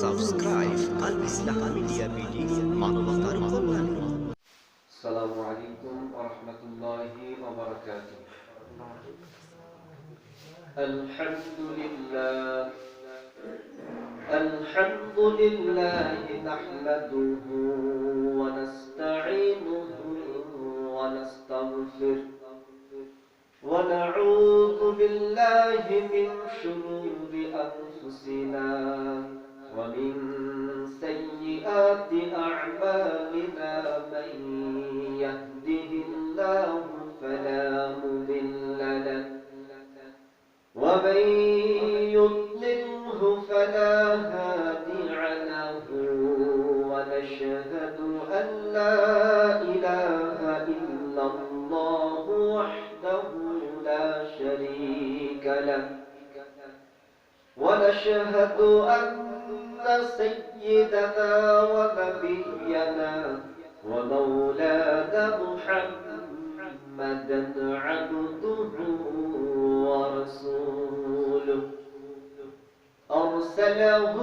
Subscribe আল ইসলাহ media BD মানবতার কল্যাণে। আসসালামু আলাইকুম ওয়া রাহমাতুল্লাহি ওয়া বারাকাতুহু। আলহামদুলিল্লাহ নাহমাদুহু ওয়া নাস্তাঈনুহু ওয়া নাস্তাগফিরুহ ওয়া নাউযু বিল্লাহি মিন শুরুরি আনফুসিনা ওয়া মিন sayyiati a'malina man yahdihillahu fala mudilla lahu wa man yudlilhu fala hadiya lahu wa nashhadu an la ilaha illallah wahdahu la sharika lahu ونشهد أن سيدنا ونبينا ومولانا محمدا عبده ورسوله أرسله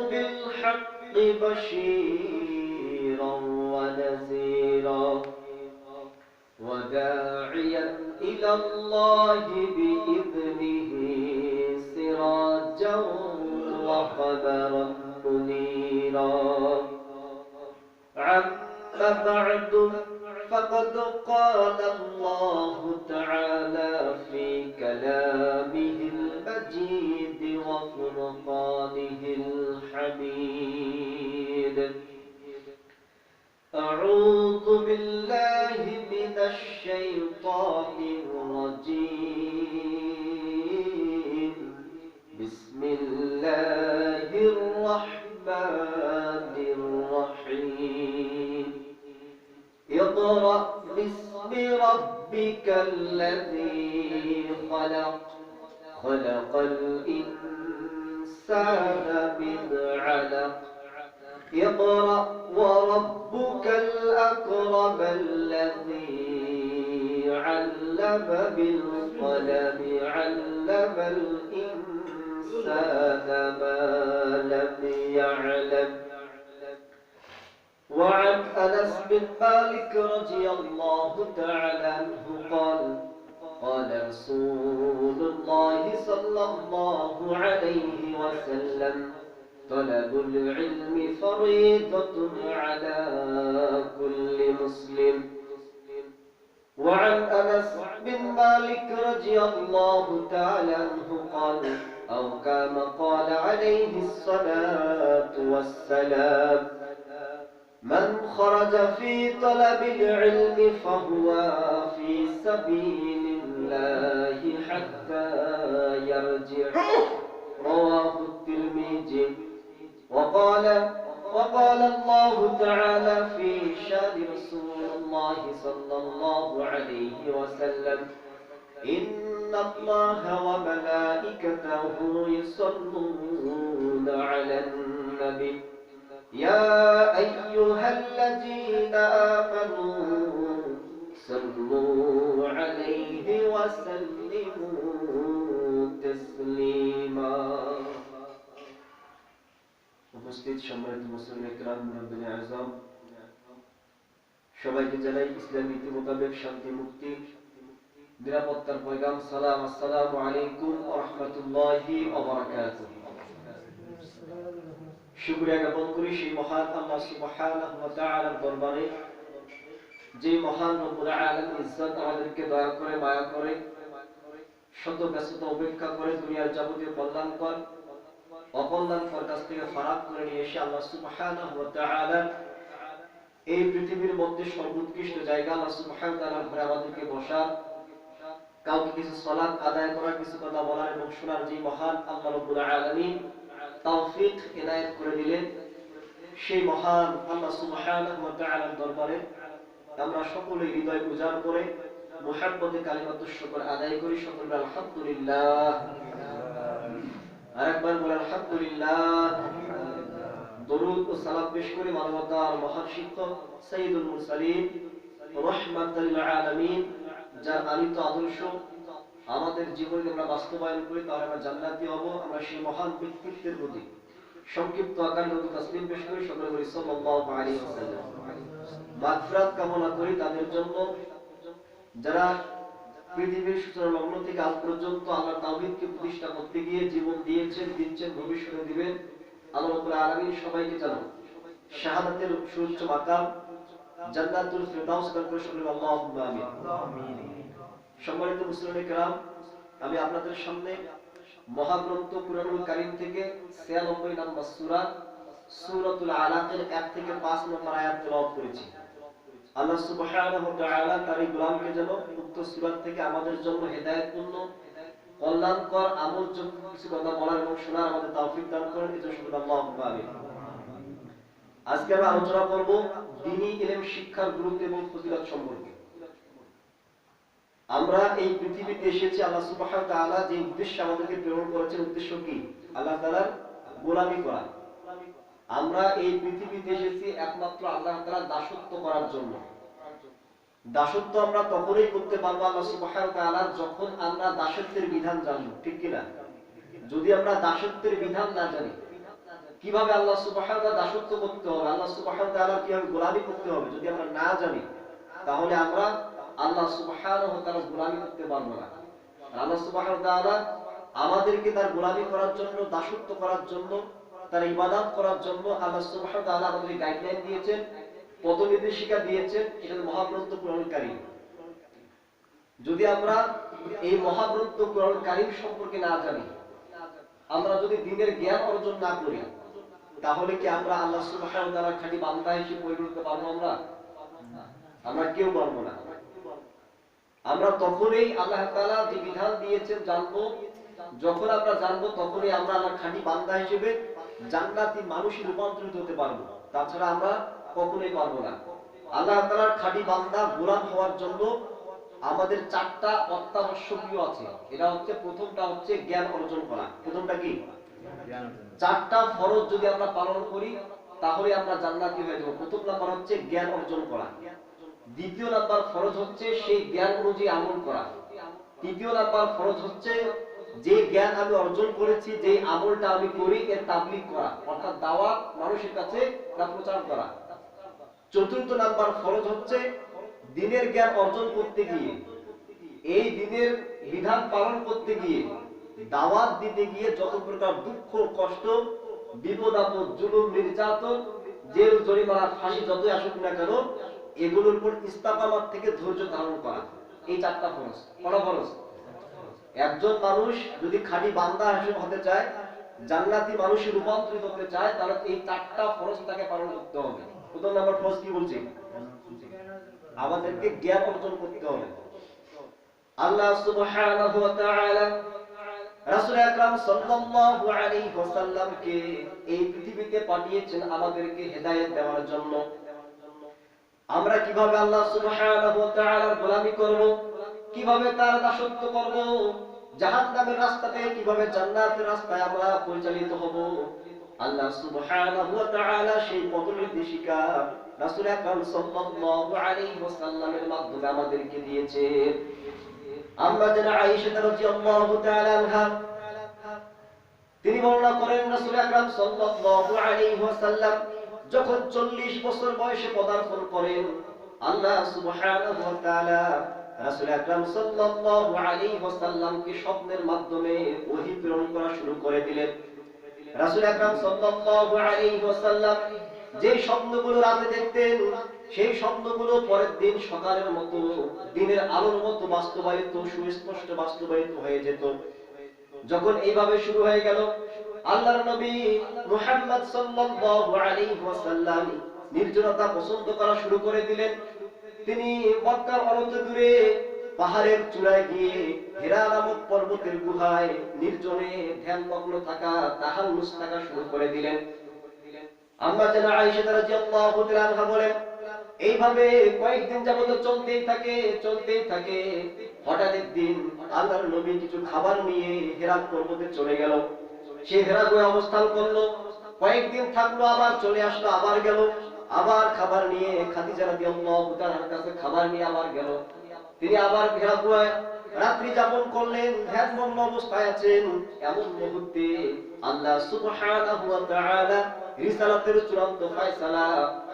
بالحق بشيرا ونذيرا وداعيا إلى الله بإذنه سراجا وقمرا منيرا عما بعد فقد قال الله تعالى في كلامه المجيد وفرقانه الحميد أعوذ بالله من الشيطان الرجيم بسم الله الرحمن الرحيم اقرأ باسم ربك الذي خلق خلق الإنسان من علق اقرأ وربك الأكرم الذي علم بالقلم علم الإنسان ما لم يعلم وعن أنس بن مالك رضي الله تعالى عنه قال قال رسول الله صلى الله عليه وسلم طلب العلم فريضة على كل مسلم وعن أنس بن مالك رضي الله تعالى عنه قال أو كما قال عليه الصلاة والسلام من خرج في طلب العلم فهو في سبيل الله حتى يرجع رواه الترمذي وقال الله تعالى في شان رسول الله صلى الله عليه وسلم إن الله وملائكته يصلون على النبي يا أيها الذين آمنوا صلوا عليه وسلموا تسليما উপস্থিত সম্মানিত মুসলিম একরাম মুরব্বিয়ে আযম সবাইকে জানাই ইসলাম নীতি মোতাবেক শান্তি মুক্তি নিরাপত্তার পয়গাম সালাম আসসালামু আলাইকুম ওয়া রাহমাতুল্লাহি ওয়া বারাকাতুহু। শুকরিয়া জ্ঞাপন করি সেই মহান আল্লাহ সুবহানাহু ওয়া তাআলার দরবারে যে মহান রব্বুল আলামিন ইজ্জত আমাদেরকে দয়া করে মায়া করে শত ব্যস্ততা উপেক্ষা করে দুনিয়ার যাবতীয় কল্যাণকর অকল্যাণকর কাছ থেকে ফারাক করে নিয়ে এসে আল্লাহ সুবহানাহু ওয়া তাআলা এই পৃথিবীর মধ্যে সর্বোৎকৃষ্ট জায়গা আল্লাহ সুবহানাহু ওয়া তাআলার ঘরে আমাদেরকে বসার, কাউকে কিছু সালাত আদায় করার, কিছু কথা বলার এবং শোনার যে মহান আল্লাহ রাব্বুল আলামিন তৌফিক ইনায়েত করে দিলেন, সেই মহান আল্লাহ সুবহানাহু ওয়া তাআলার দরবারে আমরা সকলে হৃদয় উজাড় করে মুহাব্বতে কালিমাতুশ শুকর আদায় করি। সকলে আলহামদুলিল্লাহ। আরেকবার বলেন আলহামদুলিল্লাহ। দরুদ ও সালাম পেশ করে মানবতার মহান শিক্ষক সাইয়্যিদুল মুরসালিন রাহমাতুল লিল আলামিন যার আনিত আদর্শ আমাদের জীবনে আমরা বাস্তবায়ন করি তাহলে আমরা জান্নাতি হব। আমরা সেই মহান ব্যক্তিত্বের প্রতি সংক্ষিপ্ত আকারে দুটো তাসলিম পেশ করি, সকলে বলি সাল্লাল্লাহু আলাইহি ওয়াসাল্লাম। মাগফিরাত কামনা করি তাদের জন্য যারা পৃথিবীর সূচনা লগ্ন থেকে আজ পর্যন্ত আল্লাহর তাওহীদকে প্রতিষ্ঠা করতে গিয়ে জীবন দিয়েছেন, দিচ্ছেন, ভবিষ্যতে দিবেন। আল্লাহ রাব্বুল আলামিন সবাইকে যেন শাহাদাতের সুউচ্চ মাকাম জান্নাতুল ফিরদাউস দান করে, সকলে আল্লাহুম্মা আমিন। সম্মানিত মুসলিম کرام, আমি আপনাদের সামনে মহাগ্রন্থ কুরআনুল কারীম থেকে 96 নম্বর সূরা সূরাতুল আলাকের 1 থেকে 5 নম্বর আয়াত তেলাওয়াত করেছি। আল্লাহ সুবহানাহু ওয়া তাআলা তার এই গোলামকে যেন উক্ত সূরা থেকে আমাদের জন্য হেদায়েতপূর্ণ কল্যাণকর আমলযোগ্য কিছু কথা বলার এবং শোনার আমাদের তৌফিক দান করেন, এজন্য শুকর আল্লাহুম্মা আমিন। আজকে আমরা আলোচনা করব দ্বীনি ইলম শিক্ষার গুরুত্ব এবং ফজিলত সম্পর্কে। আমরা এই পৃথিবীতে এসেছি আল্লাহ সুবহানাহু ওয়া তাআলা যে উদ্দেশ্যে আমাদেরকে প্রেরণ করেছেন, উদ্দেশ্য কি? আল্লাহ তাআলার গোলামি করা। আমরা এই পৃথিবীতে এসেছি একমাত্র আল্লাহ তাআলার দাসত্ব করার জন্য। দাসত্ব আমরা তখনই করতে পারবো আল্লাহ সুবহানাহু ওয়া তাআলা যখন আমরা দাসত্বের বিধান জানব, ঠিক কি না? যদি আমরা দাসত্বের বিধান না জানি, কিভাবে আল্লাহ সুবহানাহু ওয়া তাআলা দাসত্ব করতে হবে, আল্লাহ সুবহানাহু ওয়া তাআলা কিভাবে গোলামি করতে হবে, যদি আমরা না জানি, তাহলে আমরা আল্লাহ সুবহানাহু ওয়া তাআলার গোলামি করতে পারবো না। আল্লাহ সুবহানাহু ওয়া তাআলা আমাদেরকে তার গোলামি করার জন্য, দাসত্ব করার জন্য, তার ইবাদত করার জন্য আল্লাহ সুবহানাহু ওয়া তাআলা আমাদের গাইডলাইন দিয়েছেন, পথ নির্দেশিকা দিয়েছেন। এটা মহাগ্রন্থ কুরআনুল কারীম। যদি আমরা এই মহাগ্রন্থ কুরআনুল কারীম সম্পর্কে না জানি, আমরা যদি দ্বীনের জ্ঞান অর্জন না করি, তাহলে কি আমরা আল্লাহ সুবহানাহু ওয়া তাআলার খাঁটি বান্দা হিসেবে পরিণত হতে পারবো? আমরা কেউ পারবো না। আমরা তখনই আল্লাহ তাআলা যে বিধান দিয়েছেন জানবো, যখন আমরা জানবো তখনই আমরা আল্লাহর খাঁটি বান্দা হিসেবে জান্নাতি মানুষে রূপান্তরিত হতে পারবো। তাছাড়া আমরা কখনোই পারবো না। আল্লাহ তাআলার খাঁটি বান্দা গোলাম হওয়ার জন্য আমাদের 4টা অত্যাবশ্যকীয় আছে। এটা হচ্ছে, প্রথমটা হচ্ছে জ্ঞান অর্জন করা। প্রথমটা কি? 4টা ফরজ যদি আমরা পালন করি তাহলে আমরা জান্নাতি হয়ে যাব। প্রথম নাম্বার হচ্ছে জ্ঞান অর্জন করা। দ্বিতীয় নাম্বার ফরজ হচ্ছে সেই জ্ঞান অনুযায়ী আমল করা। তৃতীয় নাম্বার ফরজ হচ্ছে যে জ্ঞান আমি অর্জন করেছি, যে আমলটা আমি করি, এর তাবলীগ করা, অর্থাৎ দাওয়াত মানুষের কাছে তা প্রচার করা। চতুর্থ নাম্বার ফরজ হচ্ছে দ্বীনের জ্ঞান অর্জন করতে গিয়ে, এই দ্বীনের বিধান পালন করতে গিয়ে, দাওয়াত দিতে গিয়ে যত প্রকার দুঃখ, কষ্ট, বিপদ আপদ, জুলুম, নির্যাতন, জেল, জরিমানা, ফাঁসি যতই আসুক না কেন, এগুলোর উপর ইস্তেকামাত থেকে ধৈর্য ধারণ করা। এই 4টা ফরজ। কটা ফরজ? একজন মানুষ যদি খাঁটি বান্দা হিসেবে হতে চায়, জান্নাতি মানুষে রূপান্তরিত হতে চায়, তাহলে এই 4টা ফরজ তাকে পালন করতে হবে। প্রথম নাম্বার ফরজ কি বলছি? আমাদেরকে জ্ঞান অর্জন করতে হবে। আল্লাহ সুবহানাহু ওয়া তাআলা রাসূল আকরাম সাল্লাল্লাহু আলাইহি ওয়াসাল্লামকে এই পৃথিবীতে পাঠিয়েছেন আমাদেরকে হেদায়েত দেওয়ার জন্য। আমরা কিভাবে আল্লাহ সুবহানাহু ওয়া তাআলার গোলামি করব, কিভাবে তার দাসত্ব করব, জাহান্নামের রাস্তা থেকে কিভাবে জান্নাতের রাস্তায় আমরা পরিচালিত হব, আল্লাহ সুবহানাহু ওয়া তাআলা সেই পথ নির্দেশিকা রাসূল আকরাম সাল্লাল্লাহু আলাইহি ওয়াসাল্লামের মাধ্যমে আমাদেরকে দিয়েছে। আম্মা জানা আয়েশা রাদিয়াল্লাহু তাআলা আনহা তিনি বর্ণনা করেন, রাসূল আকরাম সাল্লাল্লাহু আলাইহি ওয়াসাল্লাম যখন 40 বছর বয়সে পদার্পণ করেন, আল্লাহ সুবহানাহু ওয়া তাআলা রাসূল আকরাম সাল্লাল্লাহু আলাইহি ওয়াসাল্লামকে স্বপ্নের মাধ্যমে ওহী প্রেরণ করা শুরু করে দিলেন। রাসূল আকরাম সাল্লাল্লাহু আলাইহি ওয়াসাল্লাম যে স্বপ্নগুলো রাতে দেখতেন, সেই স্বপ্নগুলো পরের দিন সকালের মতো, দিনের আলোর মতো বাস্তবায়িত, সুস্পষ্ট বাস্তবায়িত হয়ে যেত। যখন এইভাবে শুরু হয়ে গেল, আল্লাহর নবী মুহাম্মদ সাল্লাল্লাহু আলাইহি ওয়াসাল্লাম নির্জনতা পছন্দ করা শুরু করে দিলেন। তিনি মক্কার অনন্ত দূরে পাহাড়ের চূড়ায় গিয়ে হিরা নামক পর্বতের গুহায় নির্জনে ধ্যানমগ্ন থাকা, তাহাল্লুস থাকা শুরু করে দিলেন। আম্মা জানা আয়েশা রাদিয়াল্লাহু তাআলা আনহা বলেন, এইভাবে কয়েকদিন যাবত চলতেই থাকে। হঠাৎ একদিন আল্লাহর নবী কিছু খাবার নিয়ে হিরা পর্বতে চলে গেল। সে হিরা গুহায় অবস্থান করলো, কয়েকদিন থাকলো, আবার চলে আসলো, আবার গেল, আবার খাবার নিয়ে খাদিজা রাদিয়াল্লাহু তাআলার কাছে খাবার নিয়ে আবার গেল। তিনি আবার হিরা গুহায় রাত্রি যাপন করলেন, ধ্যানমগ্ন অবস্থায় আছেন। এমন মুহূর্তে আল্লাহ সুবহানাহু ওয়া তাআলা রিসালাতের চূড়ান্ত ফয়সালা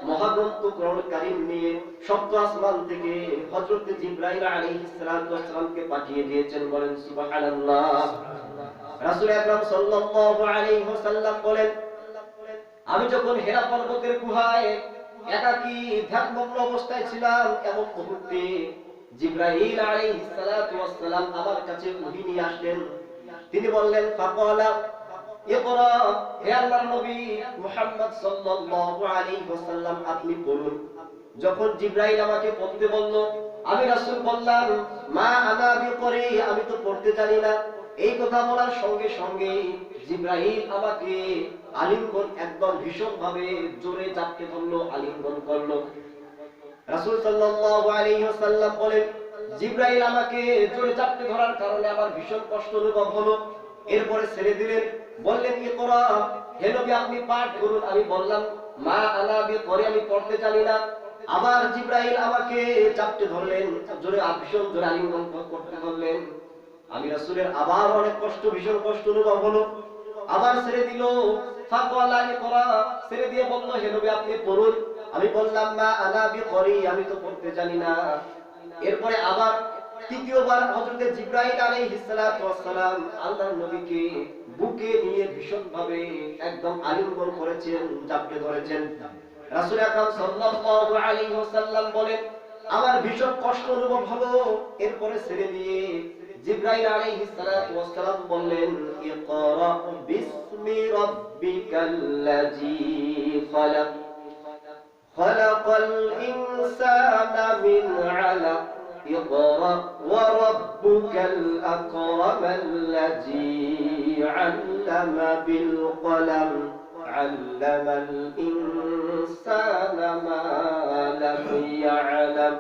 মহাগ্রন্থ কোরআন কারীম নিয়ে সপ্ত আসমান থেকে হযরত জিবরাইল আলাইহিস সালাতু ওয়াস সালামকে পাঠিয়ে দিয়েছেন। বলেন সুবহানাল্লাহ। রাসূল আকরাম সাল্লাল্লাহু আলাইহি ওয়াসাল্লাম বলেন, আমি যখন হেরা পর্বতের গুহায় একাকী ধ্যানমগ্ন অবস্থায় ছিলাম, এমন মুহূর্তে জিবরাইল আলাইহিস সালাতু ওয়াস সালাম আমার কাছে ওহী নিয়ে আসলেন। তিনি বললেন, ফাকালা ইকরা, হে আল্লাহর নবী মুহাম্মদ সাল্লাল্লাহু আলাইহি ওয়াসাল্লাম আপনি পড়ুন। যখন জিবরাইল আমাকে পড়তে বলল, আমি রাসূল বললাম, মা আনা বিকরি, আমি তো পড়তে জানি না। এই কথা বলার সঙ্গে সঙ্গে জিবরাইল আমাকে আলিঙ্গন একদম ভীষণ ভাবে জোরে চাপতে ধরলো, আলিঙ্গন করলো। রাসূল সাল্লাল্লাহু আলাইহি ওয়াসাল্লাম বলেন, জিবরাইল আমাকে জোরে চাপতে ধরার কারণে আমার ভীষণ কষ্ট অনুভব হলো। এরপরে ছেড়ে দিলেন, বললেন, ইকরা, হে নবী আপনি পাঠ করুন। আমি বললাম, মা আনা বিকরি, আমি পড়তে জানি না। আবার জিবরাইল আমাকে চাপতে ধরলেন, জোরে ভীষণ জোরে আলিঙ্গন করতে ধরলেন। আমি রাসূলের আবার অনেক কষ্ট, ভীষণ কষ্ট অনুভব হলো। আবার ছেড়ে দিল, ফাকালা ইকরা, ছেড়ে দিয়ে বলল, হে নবী আপনি পড়ুন। আমি বললাম, মা আনা বিকরি, আমি তো পড়তে জানি না। এরপরে আবার তৃতীয়বার হযরত জিবরাইল আলাইহিস সালাতু ওয়াস সালাম আল্লাহর নবীকে বুকে নিয়ে ভীষণ ভাবে একদম আলিঙ্গন করেছেন, জাপটে ধরেছেন। রাসূল আকরাম সাল্লাল্লাহু আলাইহি ওয়াসাল্লাম বলেন, আমার ভীষণ কষ্ট অনুভব হলো। এরপরে ছেড়ে দিয়ে জিবরাইল আলাইহিস সালাতু ওয়াস সালাম বললেন, ইকরা বিসমি রাব্বিকাল্লাযী খালাক, খালাকাল ইনসানা মিন আলাক, ইকরা ওয়া রাব্বুকাল আকরামাল্লাযী আল্লামা বিল কলম, আল্লামাল ইনসানা মা লাম ইয়ালাম।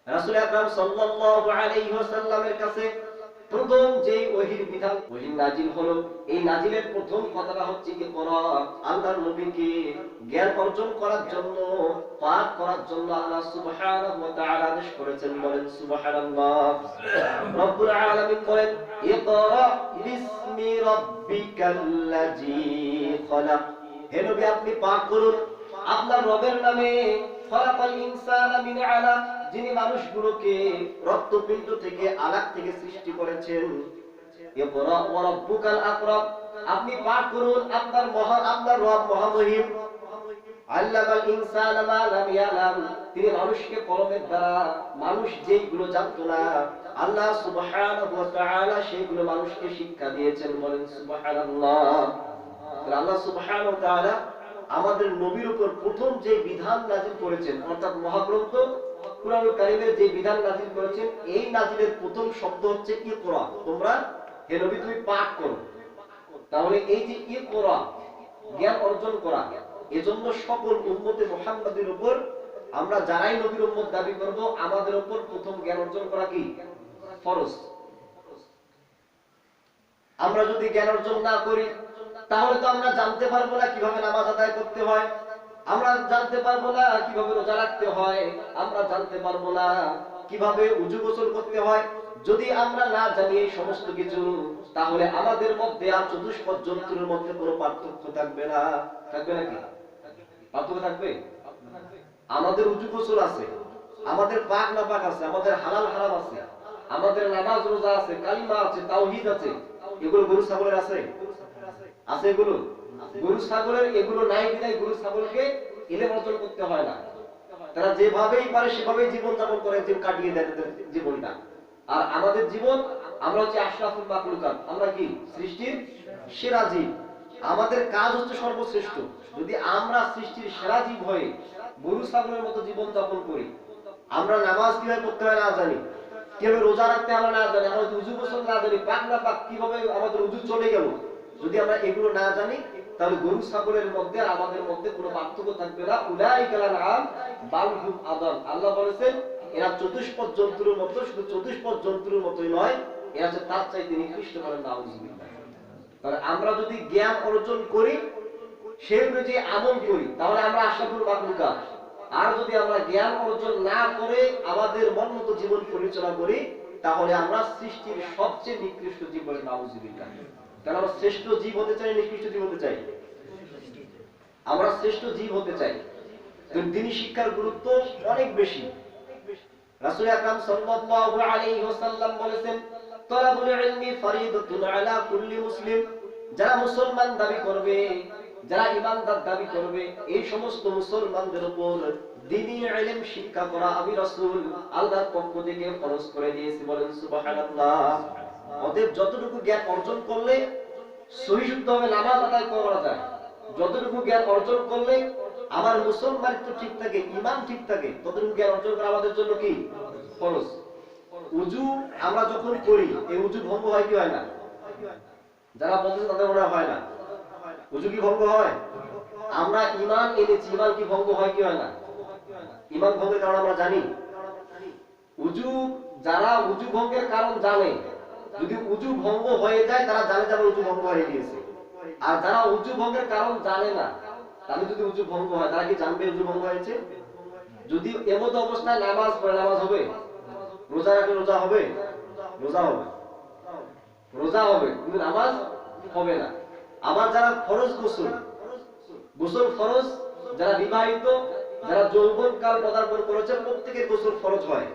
রাসূল আকরাম সাল্লাল্লাহু আলাইহি ওয়াসাল্লামের কাছে প্রথম যে ওহীর বিধান ওহী নাজিল হলো, এই নাজিলের প্রথম কথাটা হচ্ছে ইকরা। আল্লাহর নবীকে জ্ঞান অর্জন করার জন্য, পাঠ করার জন্য আল্লাহ সুবহানাহু ওয়া তাআলা আদেশ করেছেন। বলেন সুবহানাল্লাহ। রব্বুল আলামিন বলেন, ইকরা বিসমি রাব্বিকাল্লাযী খালাক, হে নবী আপনি পাঠ করুন আপনার রবের নামে। খালাকাল ইনসানা মিন আলাক, যিনি মানুষগুলোকে রক্তপিণ্ড থেকে, আলাক থেকে সৃষ্টি করেছেন। ইকরা ওয়া রাব্বুকাল আকরাম, আপনি পাঠ করুন আপনার রব মহামহিম। আল্লামাল ইনসানা মা লাম ইয়ালাম, তিনি মানুষকে কলমের দ্বারা মানুষ যেইগুলো জানতো না আল্লাহ সুবহানাহু ওয়া তাআলা সেইগুলো মানুষকে শিক্ষা দিয়েছেন। বলেন সুবহানাল্লাহ। আল্লাহ সুবহানাহু ওয়া তাআলা আমাদের নবীর উপর প্রথম যে বিধান নাযিল করেছেন, অর্থাৎ মহাগ্রন্থ কুরআনুল কারীমের যে বিধান নাযিল করেছেন, এই নাযিলের প্রথম শব্দ হচ্ছে ইকরা, তোমরা হে নবী তুমি পাঠ করো। তাহলে এই যে ইকরা, জ্ঞান অর্জন করা, এজন্য সকল উম্মতে মুহাম্মাদের উপর, আমরা যারাই নবীর উম্মত দাবি করব, আমাদের উপর প্রথম জ্ঞান অর্জন করা কি ফরজ। আমরা যদি জ্ঞান অর্জন না করি তাহলে তো আমরা জানতে পারবো না কিভাবে নামাজ আদায় করতে হয়, আমরা জানতে পারবো না কিভাবে রোজা রাখতে হয়, আমরা জানতে পারবো না কিভাবে ওযু গোসল করতে হয়। যদি আমরা না জানি এই সমস্ত কিছু, তাহলে আমাদের মধ্যে আর চতুষ্পদ জন্তুর মধ্যে কোনো পার্থক্য থাকবে না। থাকবে নাকি? পার্থক্য থাকবে? আমাদের ওযু গোসল আছে, আমাদের পাক না পাক আছে, আমাদের হালাল হারাম আছে, আমাদের নামাজ রোজা আছে, কালিমা আছে, তাওহীদ আছে। এগুলো গরু ছাগলের আছে? আছে এগুলো? গরু ছাগলের এগুলো নাই বিধায় গরু ছাগলকে ইলম অর্জন করতে হয় না। তারা যেভাবেই পারে সেভাবেই জীবন যাপন করে, জীবন কাটিয়ে দেয় তাদের জীবনটা। আর আমাদের জীবন, আমরা হচ্ছে আশরাফুল মাখলুকাত, আমরা কি সৃষ্টির সেরা জীব। আমাদের কাজ হচ্ছে সর্বশ্রেষ্ঠ। যদি আমরা সৃষ্টির সেরা জীব হয়ে গরু ছাগলের মতো জীবন যাপন করি, আমরা নামাজ কিভাবে পড়তে হয় না জানি, কিভাবে রোজা রাখতে আমরা না জানি, আমরা ওযু গোসল না জানি, পাক না পাক কিভাবে আমাদের ওযু চলে গেল, যদি আমরা এগুলো না জানি, তাহলে গরু ছাগলের মধ্যে আর আমাদের মধ্যে কোনো পার্থক্য থাকবে না। উলাইকাল আনআম বাল হুম আদাল, আল্লাহ বলেছেন এরা চতুষ্পদ জন্তুর মতো, শুধু চতুষ্পদ জন্তুর মতোই নয়, এরা হচ্ছে তার চাইতে নিকৃষ্ট। বলেন নাউযুবিল্লাহ। তাহলে আমরা যদি জ্ঞান অর্জন করি, সেই অনুযায়ী আমল করি, তাহলে আমরা আশরাফুল মাখলুকাত। আর যদি আমরা জ্ঞান অর্জন না করে আমাদের মন মতো জীবন পরিচালনা করি, তাহলে আমরা সৃষ্টির সবচেয়ে নিকৃষ্ট জীব। বলেন নাউযুবিল্লাহ। কারণ আমরা শ্রেষ্ঠ জীব হতে চাই, নিকৃষ্ট জীব হতে চাই? আমরা শ্রেষ্ঠ জীব হতে চাই। দ্বীনি শিক্ষার গুরুত্ব অনেক বেশি। রাসূল আকরাম সাল্লাল্লাহু আলাইহি ওয়াসাল্লাম বলেছেন, তালাবুল ইলমি ফরিদাতুন আলা কুল্লি মুসলিম। যারা মুসলমান দাবি করবে, যারা ঈমানদার দাবি করবে, এই সমস্ত মুসলমানদের উপর দ্বীনি ইলম শিক্ষা করা আমি রাসূল আল্লাহর পক্ষ থেকে ফরজ করে দিয়েছি। বলেন সুবহানাল্লাহ। অতএব যতটুকু জ্ঞান অর্জন করলে সহিষ্ণুভাবে নামাজ আদায় করা যায়, যতটুকু জ্ঞান অর্জন করলে আমার মুসলমানিত্ব ঠিক থাকে, ঈমান ঠিক থাকে, ততটুকু জ্ঞান অর্জন করা আমাদের জন্য কি ফরজ। ওযু আমরা যখন করি, এই ওযু ভঙ্গ হয় কি হয় না? যারা বলছেন তাদের মনে হয় না। ওযু কি ভঙ্গ হয়? আমরা ঈমান এনেছি, ঈমান কি ভঙ্গ হয় কি হয় না? ঈমান ভঙ্গের কারণ আমরা জানি। ওযু যারা ওযু ভঙ্গের কারণ জানে, যদি ওযু ভঙ্গ হয়ে যায় তারা জানে যে ওযু ভঙ্গ হয়ে গিয়েছে। আর যারা ওযু ভঙ্গের কারণ জানে না, তাহলে যদি ওযু ভঙ্গ হয় তারা কি জানবে ওযু ভঙ্গ হয়েছে? যদি এমত অবস্থায় নামাজ পড়ে, নামাজ হবে? রোজা রাখলে রোজা হবে? রোজা হবে, রোজা হবে, কিন্তু নামাজ হবে না। আবার যারা ফরজ গোসল, গোসল ফরজ, যারা বিবাহিত, যারা যৌবনকাল পদার্পণ করেছে, প্রত্যেকের গোসল ফরজ হয়।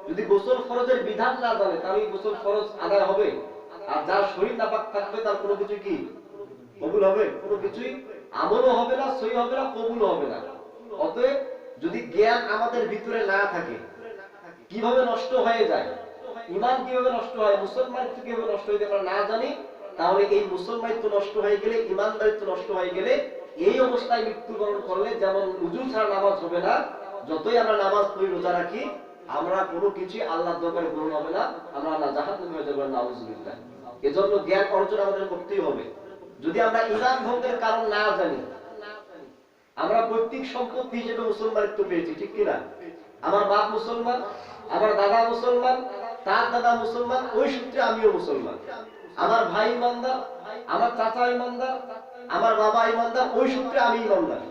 যদি গোসল ফরজের বিধান না জানে তাহলে গোসল ফরজ আদায় হবে? আর যার শরীর নাপাক থাকবে তার কোনো কিছু কি কবুল হবে? কোনো কিছুই আমলও হবে না, সহি হবে না, কবুলও হবে না। অতএব যদি জ্ঞান আমাদের ভিতরে না থাকে, কিভাবে নষ্ট হয়ে যায়, ঈমান কিভাবে নষ্ট হয়, মুসলমানিত্ব কিভাবে নষ্ট হয়ে যায় আমরা না জানি, তাহলে এই মুসলমানিত্ব নষ্ট হয়ে গেলে, ঈমানদারিত্ব নষ্ট হয়ে গেলে, এই অবস্থায় মৃত্যুবরণ করলে যেমন ওযু ছাড়া নামাজ হবে না, যতই আমরা নামাজ পড়ি, রোজা রাখি, আমরা কোনো কিছু আল্লাহর দরবারে গ্রহণ হবে না, আমরা আল্লাহ জাহান্নামে হয়ে যাব। নাউযুবিল্লাহ। এজন্য জ্ঞান অর্জন আমাদের করতেই হবে। যদি আমরা ঈমান ভঙ্গের কারণ না জানি, আমরা পৈতৃক সম্পত্তি হিসেবে মুসলমানিত্ব পেয়েছি, ঠিক কিনা? আমার বাপ মুসলমান, আমার দাদা মুসলমান, তার দাদা মুসলমান, ওই সূত্রে আমিও মুসলমান। আমার ভাই ইমানদার, আমার চাচা ইমানদার, আমার বাবা ইমানদার, ওই সূত্রে আমি ইমানদার।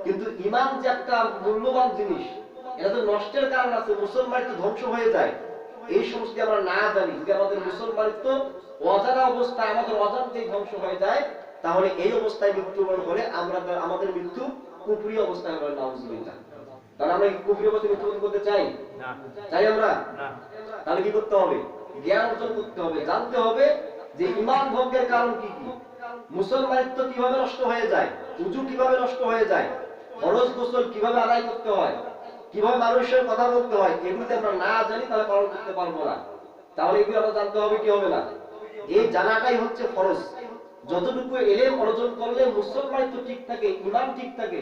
কিন্তু ঈমান যে একটা মূল্যবান জিনিস, এটা তো নষ্টের কারণ আছে, মুসলমানিত্ব ধ্বংস হয়ে যায়। এই সমস্ত আমরা না জানি, যদি আমাদের মুসলমানিত্ব অজানা অবস্থায়, আমাদের অজান্তেই ধ্বংস হয়ে যায়, তাহলে এই অবস্থায় মৃত্যুবরণ করে আমাদের মৃত্যু কুফরি অবস্থায় হবে। নাউযুবিল্লাহ। তাহলে আমরা কি কুফরি অবস্থায় মৃত্যুবরণ করতে চাই? না। চাই আমরা? না। তাহলে কি করতে হবে? জ্ঞান অর্জন করতে হবে, জানতে হবে যে ঈমান ভঙ্গের কারণ কি কি, মুসলমানিত্ব কিভাবে নষ্ট হয়ে যায়, ওযু কিভাবে নষ্ট হয়ে যায়, ফরজ গোসল কিভাবে আদায় করতে হয়, কিভাবে মানুষের কথা বলতে হয়। এগুলো যদি আমরা না জানি তাহলে পালন করতে পারবো না। তাহলে এগুলো আমরা জানতে হবে, কি হবে না? এই জানাটাই হচ্ছে ফরজ। যতটুকু ইলম অর্জন করলে মুসলমানিত্ব ঠিক থাকে, ঈমান ঠিক থাকে,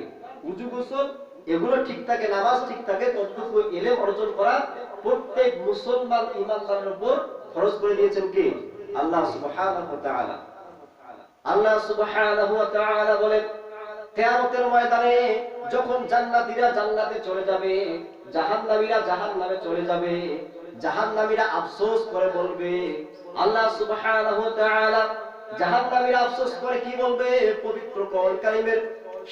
ওযু গোসল এগুলো ঠিক থাকে, নামাজ ঠিক থাকে, ততটুকু ইলম অর্জন করা প্রত্যেক মুসলমান ঈমানদারের উপর ফরজ করে দিয়েছেন কে? আল্লাহ সুবহানাহু ওয়া তাআলা। আল্লাহ সুবহানাহু ওয়া তাআলা বলেন, কিয়ামতের ময়দানে যখন জান্নাতীরা জান্নাতে চলে যাবে, জাহান্নামীরা জাহান্নামে চলে যাবে, জাহান্নামীরা আফসোস করে বলবে, আল্লাহ সুবহানাহু ওয়া তাআলা জাহান্নামীরা আফসোস করে কি বলবে? পবিত্র কোরআন কারীমের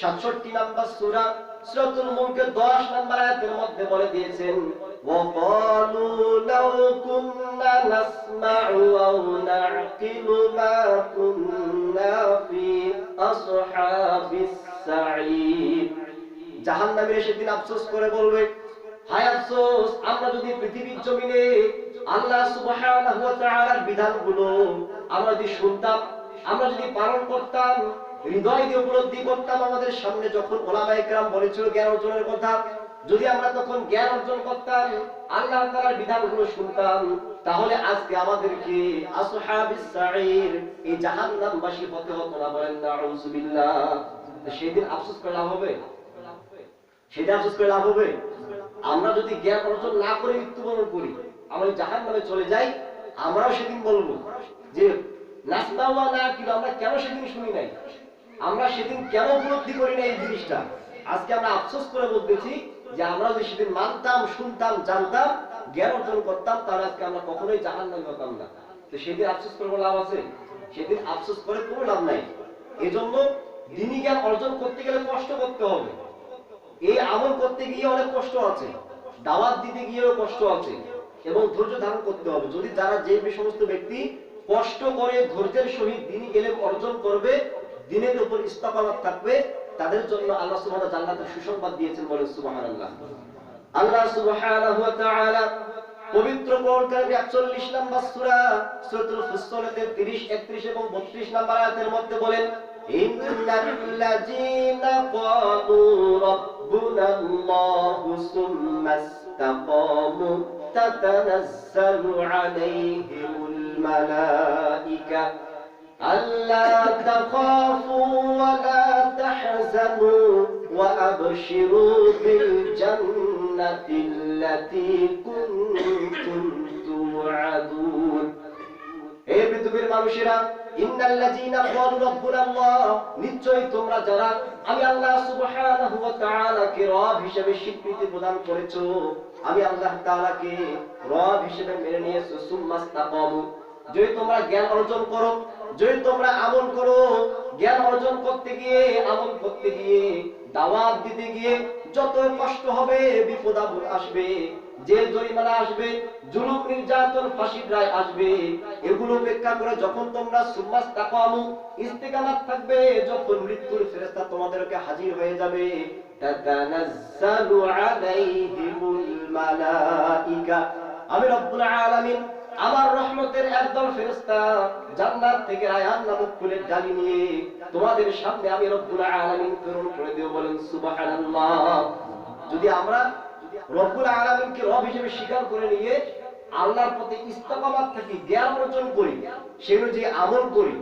67 নম্বর সূরা সূরাতুল মুলকের 10 নম্বর আয়াতের মধ্যে বলে দিয়েছেন, ওয়া ক্বালু লাউ কুননা নাসমাউ আও না'কিলু মা কুননা ফি আসহাবিস সাঈদ। জাহান্নামীরা সেদিন আফসোস করে বলবে, হায় আফসোস, আমরা যদি পৃথিবীর জমিনে আল্লাহ সুবহানাহু ওয়া তাআলার বিধানগুলো আমরা যদি শুনতাম, আমরা যদি পালন করতাম, হৃদয় দিয়ে উপলব্ধি করতাম, আমাদের সামনে যখন ওলামায়ে কেরাম বলেছিল জ্ঞান অর্জনের কথা, যদি আমরা তখন জ্ঞান অর্জন করতাম, আল্লাহ তাআলার বিধানগুলো শুনতাম, তাহলে আজকে আমাদেরকে আসহাবিস সাঈর, এই জাহান্নামবাসী হতে হতো না। বলেন নাউযুবিল্লাহ। সেদিন আফসোস করে লাভ হবে? সেদিন আফসোস করে লাভ হবে? আমরা যদি জ্ঞান অর্জন না করে মৃত্যুবরণ করি, আমরা জাহান্নামে চলে যাই, আমরাও সেদিন বলবো যে নাসমাউ ওয়া না'কিলু, আমরা কেন সেদিন শুনি নাই, আমরা সেদিন কেন উপলব্ধি করি না এই জিনিসটা। আজকে আমরা আফসোস করে বলতেছি যে আমরা যদি সেদিন মানতাম, শুনতাম, জানতাম, জ্ঞান অর্জন করতাম, তাহলে আজকে আমরা কখনোই জাহান্নামে হতাম না। তো সেদিন আফসোস করে লাভ আছে? সেদিন আফসোস করে কোনো লাভ নাই। এজন্য দ্বীনি জ্ঞান অর্জন করতে গেলে কষ্ট করতে হবে। এই আমল করতে গিয়ে অনেক কষ্ট আছে, দাওয়াত দিতে গিয়েও কষ্ট আছে, এবং ধৈর্য ধারণ করতে হবে। যদি যারা যে সমস্ত ব্যক্তি কষ্ট করে ধৈর্যের সহিত দ্বীনি ইলম অর্জন করবে, দ্বীনের উপর ইস্তেকামত থাকবে, তাদের জন্য আল্লাহ সুবহানাহু ওয়া তাআলা জান্নাতের সুসংবাদ দিয়েছেন, বলেন সুবহানাল্লাহ। আল্লাহ সুবহানাহু ওয়া তাআলা পবিত্র কোরআনের 41 নম্বর সূরা সূরাতুল ফুসসিলাতের 30, 31 এবং 32 নম্বর আয়াতের মধ্যে বলেন, ইন্নাল্লাযীনা ক্বালু রাব্বুনাল্লাহু সুম্মা ইসতাকামু তাতানাজ্জালু আলাইহিমুল মালায়েকা আল্লা তাখাফু ওয়া লা তাহজানু ওয়া আবশিরু বিল জান্নাতিল্লাতী কুনতুম তুআদুন। হে পৃথিবীর মানুষেরা, ইন্নাল্লাযীনা ক্বালু রাব্বুনাল্লাহ, নিশ্চয়ই তোমরা যারা আমি আল্লাহ সুবহানাহু ওয়া তাআলাকে রব হিসেবে স্বীকৃতি প্রদান করেছো, আমি আল্লাহ তাআলাকে রব হিসেবে মেনে নিয়েছো, সুম্মাস্তাকামু, যদি তোমরা জ্ঞান অর্জন করো, যদি তোমরা আমল করো, জ্ঞান অর্জন করতে গিয়ে, আমল করতে গিয়ে, দাওয়াত দিতে গিয়ে যত কষ্ট হবে, বিপদ আপদ আসবে, জেল জরিমানা আসবে, জুলুম নির্যাতন ফাঁসির রায় আসবে, এগুলো উপেক্ষা করে যখন তোমরা সুম্মাস্তাকামু, ইস্তিকামাত থাকবে, যখন মৃত্যুর ফেরেশতা তোমাদেরকে হাজির হয়ে যাবে, তাতানাজ্জালু আলাইহিমুল মালায়েকা, আমি রব্বুল আলামিন আমার রহমতের একদল ফেরেশতা জান্নাত থেকে রায়হান নামক ফুলের ডালি নিয়ে তোমাদের সামনে আমি রব্বুল আলামিন প্রেরণ করে দেব, বলেন সুবহানাল্লাহ। যদি আমরা রব্বুল আলামিনকে রব হিসেবে স্বীকার করে নিয়ে আল্লাহর প্রতি ইস্তেকামাত থাকি, জ্ঞান অর্জন করি, সেই অনুযায়ী আমল করি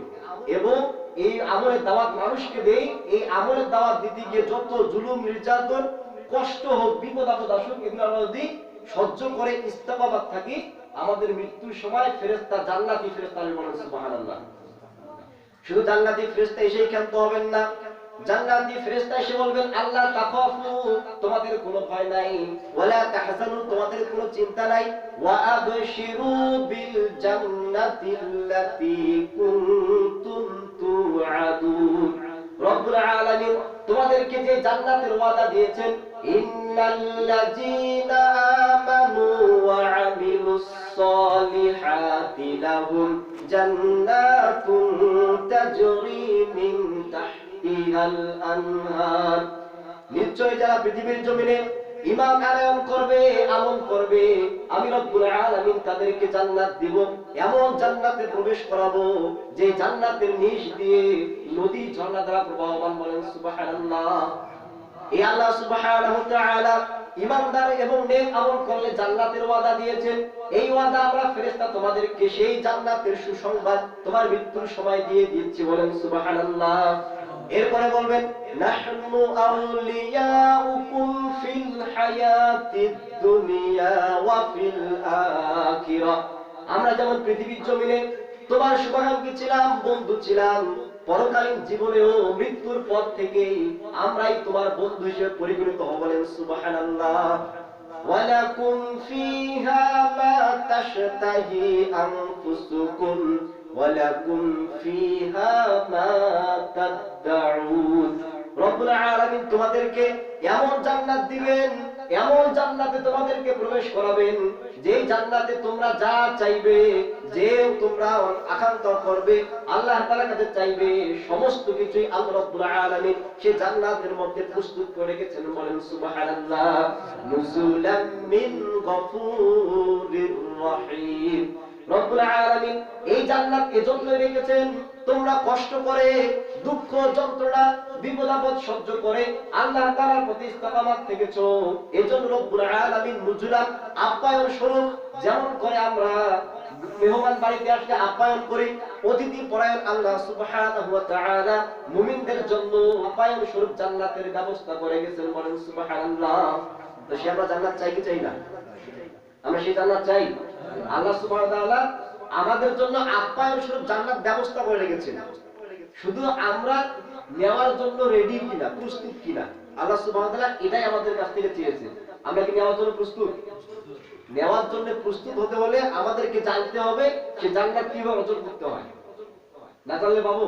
এবং এই আমলের দাওয়াত মানুষকে দেই, এই আমলের দাওয়াত দিতে গিয়ে যত জুলুম নির্যাতন কষ্ট হোক, বিপদ আপদ আসুক, এগুলো আমরা যদি সহ্য করে ইস্তেকামাত থাকি, আমাদের মৃত্যুর সময় ফেরেশতা, জান্নাতি ফেরেশতা, বলেন সুবহানাল্লাহ। শুধু জান্নাতি ফেরেশতা এসেই ক্ষান্ত হবেন না, জান্নাতি ফেরেশতা এসে বলবেন, আল্লাহ তাখাফু, তোমাদের কোনো ভয় নাই, ওয়ালা তাহজানু, তোমাদের কোনো চিন্তা নাই, ওয়া আবশিরু বিল জান্নাতিল্লাতী কুনতুম তুআদুন, রব্বুল আলামিন তোমাদেরকে যে জান্নাতের ওয়াদা দিয়েছেন, ইন্নাল্লাযীনা আমানু ওয়া আমিলুস সালিহাতি লাহুম জান্নাতুন তাজরি মিন তাহতিহাল আনহার, নিশ্চয় যারা পৃথিবীর জমিনে ঈমান আনয়ন করবে, আমল করবে, আমি রব্বুল আলামিন তাদেরকে জান্নাত দিব, এমন জান্নাতে প্রবেশ করাবো যে জান্নাতের নিচ দিয়ে নদী ঝর্ণা দ্বারা প্রবাহমান, বলেন সুবহানাল্লাহ। এই আল্লাহ সুবহানাহু ওয়া তাআলা ঈমানদার এবং নেক আমল করলে জান্নাতের ওয়াদা দিয়েছেন, এই ওয়াদা আমরা ফেরেশতা তোমাদেরকে সেই জান্নাতের সুসংবাদ তোমার মৃত্যুর সময় দিয়ে দিচ্ছি, বলেন সুবহানাল্লাহ। এরপরে বলবেন, নাহনু আউলিয়াউকুম ফিল হায়াতিদ দুনিয়া ওয়া ফিল আখিরাহ, আমরা যেমন পৃথিবীর জমিনে তোমার শুভাকাঙ্ক্ষী ছিলাম, বন্ধু ছিলাম, পরকালীন জীবনেও মৃত্যুর পর থেকে আমরাই তোমার বন্ধু হিসেবে পরিগণিত হব, বলেন সুবহানাল্লাহ। ওয়ালাকুম ফিহা মা তাশতাহি আনফুসুকুম ওয়ালাকুম ফিহা মা তাদউন, রব্বুল আলামিন তোমাদেরকে এমন জান্নাত দিবেন, এমন জান্নাতে তোমাদেরকে প্রবেশ করাবেন, যে জান্নাতে তোমরা যা চাইবে, যে তোমরা আকাঙ্ক্ষা করবে, আল্লাহ তাআলার কাছে চাইবে, সমস্ত কিছুই আল্লাহ রাব্বুল আলামিন সেই জান্নাতের মধ্যে প্রস্তুত করে রেখেছেন, বলেন সুবহানাল্লাহ। নুজুলাম মিন গফুরির রহিম, রব্বুল আলামিন এই জান্নাত এজন্যই রেখেছেন তোমরা কষ্ট করে, দুঃখ যন্ত্রণা বিপদ আপদ সহ্য করে আল্লাহ তাআলার প্রতি ইস্তেকামাত থেকেছো, এজন্য রব্বুল আলামিন নুজুলাম, আপ্যায়ন স্বরূপ, যেমন করে আমরা মেহমান বাড়িতে আসলে আপ্যায়ন করি, অতিথি পরায়ণ আল্লাহ সুবহানাহু ওয়া তাআলা মুমিনদের জন্য আপ্যায়ন স্বরূপ জান্নাতের ব্যবস্থা করে গেছেন, বলেন সুবহানাল্লাহ। তো সে আমরা জান্নাত চাই কি চাই না? আমরা সেই জান্নাত চাই। আল্লাহ সুবহানাহু ওয়া তাআলা আমাদের জন্য আপ্যায়ন স্বরূপ জান্নাত ব্যবস্থা করে রেখেছেন, শুধু আমরা নেওয়ার জন্য রেডি কিনা, প্রস্তুত কিনা, আল্লাহ সুবহানাহু ওয়া তাআলা এটাই আমাদের কাছ থেকে চেয়েছেন। আমরা কি নেওয়ার জন্য প্রস্তুত? নেওয়ার জন্য প্রস্তুত হতে হলে আমাদেরকে জানতে হবে সে জান্নাত কিভাবে অর্জন করতে হয়। না জানলে পাবো?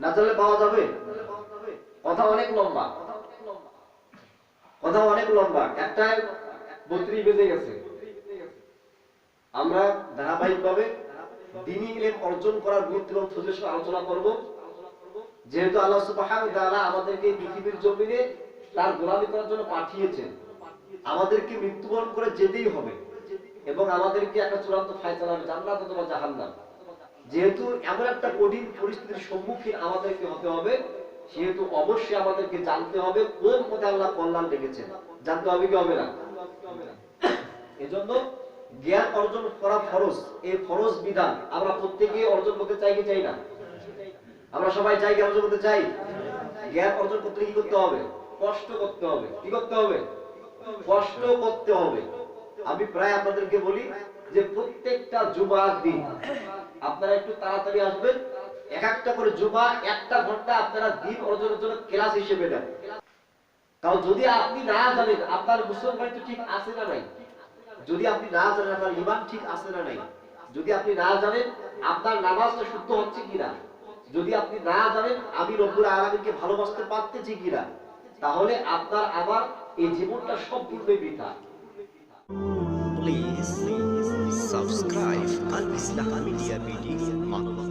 না জানলে পাওয়া যাবে? কথা অনেক লম্বা, কথা অনেক লম্বা, একটাই 32 বেজে গেছে। আমরা ধারাবাহিকভাবে দ্বীনি ইলম অর্জন করার গুরুত্ব এবং ফজিলত আলোচনা করব। যেহেতু আল্লাহ সুবহানাহু ওয়া তাআলা আমাদেরকে পৃথিবীর জমিনে তার গোলামি করার জন্য পাঠিয়েছেন, আমাদেরকে মৃত্যুবরণ করে যেতেই হবে এবং আমাদেরকে একটা চূড়ান্ত ফায়সালা হবে, জান্নাত অথবা জাহান্নাম। যেহেতু এমন একটা কঠিন পরিস্থিতির সম্মুখীন আমাদেরকে হতে হবে, সেহেতু অবশ্যই আমাদেরকে জানতে হবে কোন পথে আল্লাহ কল্যাণ রেখেছেন। জানতে হবে কি হবে না? এজন্য জ্ঞান অর্জন করা ফরজ। এই ফরজ বিধান আমরা প্রত্যেকেই অর্জন করতে চাই কি চাই না? আমরা সবাই চাই কি অর্জন করতে চাই? জ্ঞান অর্জন করতে কি করতে হবে? কষ্ট করতে হবে। কি করতে হবে? কষ্ট করতে হবে। আমি প্রায় আপনাদেরকে বলি যে প্রত্যেকটা জুমার দিন আপনারা একটু তাড়াতাড়ি আসবেন, এক একটা করে জুমা 1টা ঘন্টা আপনারা দিন অর্জনের জন্য ক্লাস হিসেবে নেন। কারণ যদি আপনি না জানেন আপনার মুসলমান তো ঠিক আছে না নাই, যদি আপনি না জানেন আপনার ঈমান ঠিক আছে না নাই, যদি আপনি না জানেন আপনার নামাজটা শুদ্ধ হচ্ছে কিনা, যদি আপনি না জানেন আমি রব্বুল আলামিনকে ভালোবাসতে পারতেছি কিনা, তাহলে আপনার আমার এই জীবনটা সম্পূর্ণই বৃথা। Please subscribe Al Islah Media BD মানবতা